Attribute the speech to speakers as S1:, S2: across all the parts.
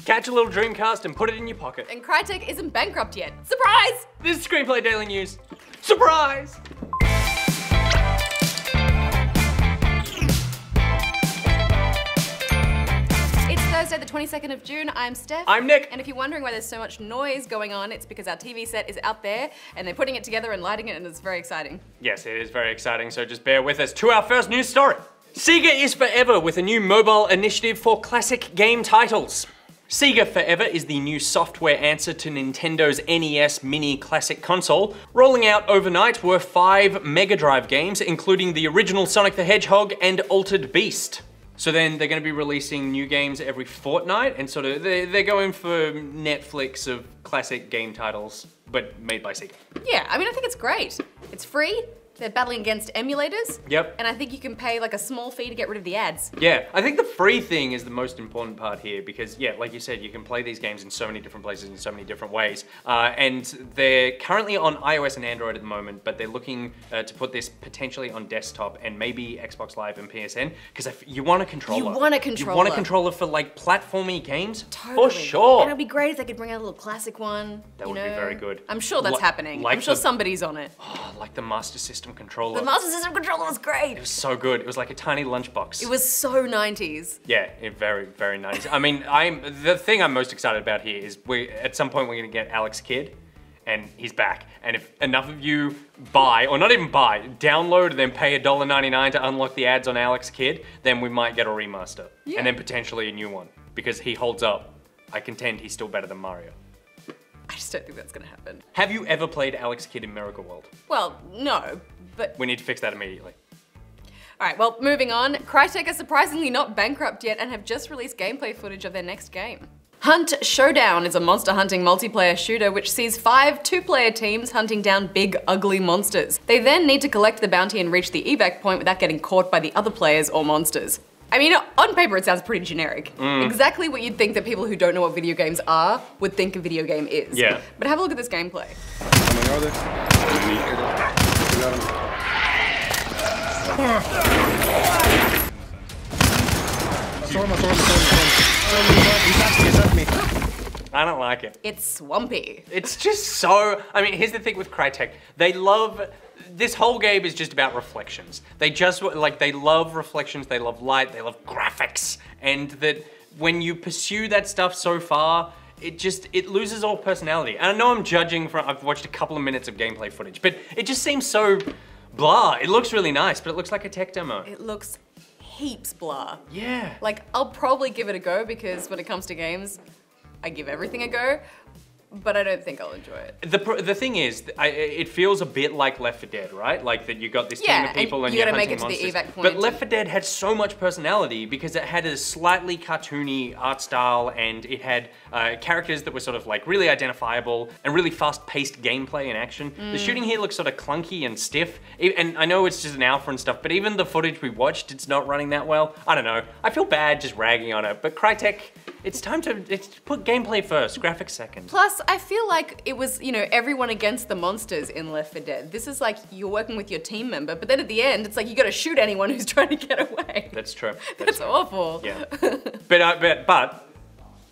S1: Catch a little Dreamcast and put it in your pocket.
S2: And Crytek isn't bankrupt yet. Surprise!
S1: This is Screenplay Daily News. Surprise!
S2: It's Thursday the 22nd of June. I'm Steph.
S1: I'm Nick.
S2: And if you're wondering why there's so much noise going on, it's because our TV set is out there and they're putting it together and lighting it, and it's very exciting.
S1: Yes, it is very exciting, so just bear with us. To our first news story. Sega is forever with a new mobile initiative for classic game titles. Sega Forever is the new software answer to Nintendo's NES Mini Classic console. Rolling out overnight were 5 Mega Drive games, including the original Sonic the Hedgehog and Altered Beast. So then they're going to be releasing new games every fortnight, and sort of they're going for Netflix of classic game titles, but made by Sega.
S2: Yeah, I mean, I think it's great. It's free. They're battling against emulators.
S1: Yep.
S2: And I think you can pay like a small fee to get rid of the ads.
S1: Yeah, I think the free thing is the most important part here because, yeah, like you said, you can play these games in so many different places in so many different ways. And they're currently on iOS and Android at the moment, but they're looking to put this potentially on desktop and maybe Xbox Live and PSN because you want a controller.
S2: You want a controller.
S1: You want a controller for like platformy games?
S2: Totally.
S1: For sure.
S2: And it'd be great if they could bring out a little classic one.
S1: That would be very good.
S2: I'm sure that's happening.
S1: Like
S2: I'm sure somebody's on it.
S1: Oh, like the Master System controller.
S2: The Master System controller was great.
S1: It was so good. It was like a tiny lunchbox.
S2: It was so 90s.
S1: Yeah, very, very 90s. I mean, the thing I'm most excited about here is at some point we're gonna get Alex Kidd, and he's back. And if enough of you buy, or not even buy, download and then pay $1.99 to unlock the ads on Alex Kidd, then we might get a remaster.
S2: Yeah.
S1: And then potentially a new one, because he holds up. I contend he's still better than Mario.
S2: I just don't think that's gonna happen.
S1: Have you ever played Alex Kidd in Miracle World?
S2: Well, no, but...
S1: We need to fix that immediately.
S2: All right, well, moving on. Crytek are surprisingly not bankrupt yet and have just released gameplay footage of their next game. Hunt Showdown is a monster hunting multiplayer shooter which sees 5 two-player teams hunting down big, ugly monsters. They then need to collect the bounty and reach the evac point without getting caught by the other players or monsters. I mean, on paper it sounds pretty generic. Exactly what you'd think that people who don't know what video games are would think a video game is.
S1: Yeah.
S2: But have a look at this gameplay.
S1: I don't like it.
S2: It's swampy.
S1: It's just so, I mean, here's the thing with Crytek. They love, this whole game is just about reflections. They just, like, they love reflections, they love light, they love graphics. And that when you pursue that stuff so far, it loses all personality. And I know I'm judging from, I've watched a couple of minutes of gameplay footage, but it just seems so blah. It looks really nice, but it looks like a tech demo.
S2: It looks heaps blah.
S1: Yeah.
S2: Like, I'll probably give it a go because when it comes to games, I give everything a go, but I don't think I'll enjoy it.
S1: The thing is, it feels a bit like Left 4 Dead, right? Like that you got this team of people and
S2: you
S1: you're
S2: gotta make
S1: hunting
S2: it to
S1: monsters.
S2: the evac point.
S1: But Left 4 Dead had so much personality because it had a slightly cartoony art style and it had characters that were sort of like really identifiable and really fast-paced gameplay and action. The shooting here looks sort of clunky and stiff. And I know it's just an alpha and stuff, but even the footage we watched, it's not running that well. I don't know. I feel bad just ragging on it, but Crytek, it's time to put gameplay first, graphics second.
S2: Plus, I feel like it was, you know, everyone against the monsters in Left 4 Dead. This is like you're working with your team member, but then at the end, it's like you gotta shoot anyone who's trying to get away.
S1: That's true.
S2: That's
S1: true.
S2: awful.
S1: Yeah. But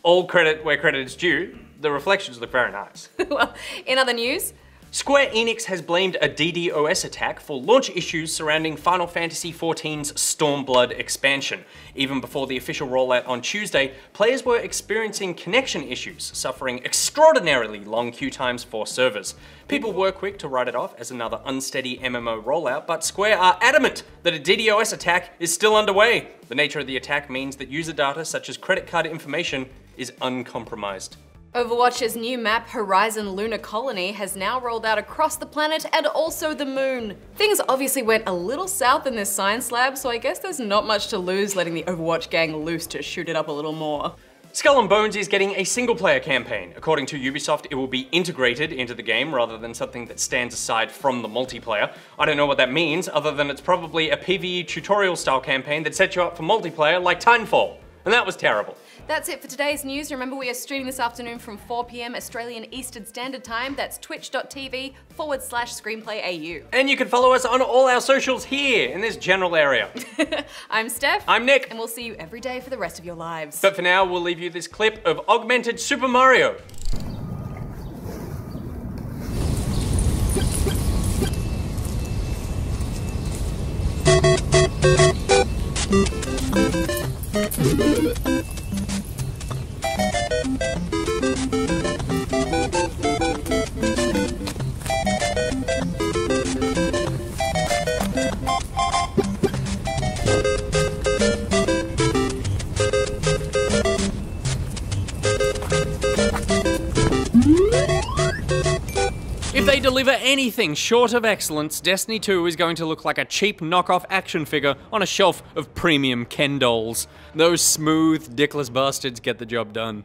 S1: all credit where credit is due, the reflections look very nice.
S2: Well, in other news,
S1: Square Enix has blamed a DDoS attack for launch issues surrounding Final Fantasy XIV's Stormblood expansion. Even before the official rollout on Tuesday, players were experiencing connection issues, suffering extraordinarily long queue times for servers. People were quick to write it off as another unsteady MMO rollout, but Square are adamant that a DDoS attack is still underway. The nature of the attack means that user data such as credit card information is uncompromised.
S2: Overwatch's new map, Horizon Lunar Colony, has now rolled out across the planet and also the moon. Things obviously went a little south in this science lab, so I guess there's not much to lose letting the Overwatch gang loose to shoot it up a little more.
S1: Skull and Bones is getting a single-player campaign. According to Ubisoft, it will be integrated into the game rather than something that stands aside from the multiplayer. I don't know what that means, other than it's probably a PvE tutorial-style campaign that sets you up for multiplayer like Titanfall. And that was terrible.
S2: That's it for today's news. Remember, we are streaming this afternoon from 4 p.m. Australian Eastern Standard Time. That's twitch.tv/ScreenplayAU.
S1: And you can follow us on all our socials here in this general area.
S2: I'm Steph.
S1: I'm Nick.
S2: And we'll see you every day for the rest of your lives.
S1: But for now, we'll leave you this clip of Augmented Super Mario. If they deliver anything short of excellence, Destiny 2 is going to look like a cheap knockoff action figure on a shelf of premium Ken dolls. Those smooth, dickless bastards get the job done.